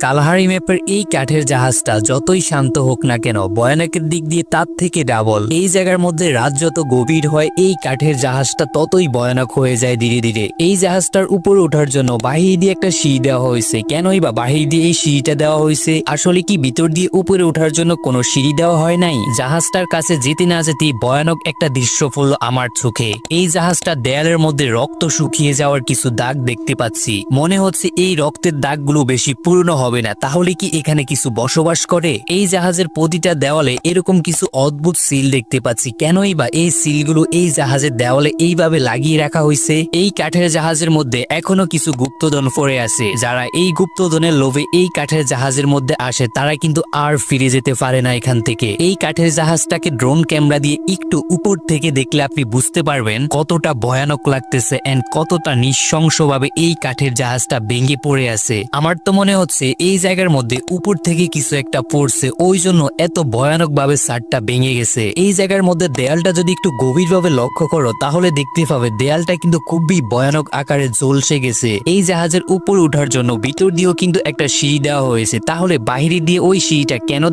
Kalahari ম্যাপের এই কাঠের জাহাজটা যতই শান্ত হোক না কেন ভয়ানকের দিক দিয়ে তার থেকে ডাবল। এই জায়গার মধ্যে রাত যত গভীর হয় এই কাঠের জাহাজটা ততই ভয়ানক হয়ে যায় ধীরে ধীরে। এই জাহাজটার উপরে ওঠার জন্য বাহির দিয়ে একটা সিঁড়ি দেওয়া হয়েছে। কেনই বা বাহির দিয়ে এই সিঁড়িটা দেওয়া হয়েছে? আসলে কি ভিতর দিয়ে উপরে ওঠার জন্য কোনো সিঁড়ি দেওয়া হয় নাই? জাহাজটার কাছে যেতে না যেতেই ভয়ানক একটা দৃশ্য পড়ল আমার চোখে। এই জাহাজটা দেয়ালের মধ্যে রক্ত শুকিয়ে যাওয়ার কিছু দাগ দেখতে পাচ্ছি। মনে হচ্ছে এই রক্তের দাগগুলো বেশি পুরনো হবে না, তাহলে কি এখানে কিছু বসবাস করে? এই জাহাজের প্রতিটা দেওয়ালে এরকম কিছু অদ্ভুত সিল দেখতে পাচ্ছি। কেনই বা এই সিলগুলো এই জাহাজের দেওয়ালে এইভাবে লাগিয়ে রাখা হয়েছে? এই কাঠের জাহাজের মধ্যে এখনো কিছু গুপ্তধন পড়ে আছে। যারা এই গুপ্তধনের লোভে এই কাঠের জাহাজের মধ্যে আসে তারা কিন্তু আর ফিরে যেতে পারে না এখান থেকে। এই কাঠের জাহাজটাকে ড্রোন ক্যামেরা দিয়ে একটু উপর থেকে দেখলে আপনি বুঝতে পারবেন কতটা ভয়ানক লাগতেছে এন্ড কতটা নৃশংসভাবে এই কাঠের জাহাজটা ভেঙে পড়ে আছে। আমার তো মনে হচ্ছে এই জায়গার মধ্যে উপর থেকে কিছু একটা পড়ছে, ওই জন্য এত ভয়ানক ভাবে ছাদটা ভেঙে গেছে। এই জায়গার মধ্যে দেয়ালটা যদি একটু গভীরভাবে লক্ষ্য করো তাহলে দেখতে পাবে দেয়ালটা কিন্তু খুবই ভয়ানক আকারে ঝলসে গেছে। এই জাহাজের উপর ওঠার জন্য ভিতর দিয়েও কিন্তু একটা সিঁড়ি দেওয়া হয়েছে। তাহলে বাইরে দিয়ে ওই সিঁড়িটা কেন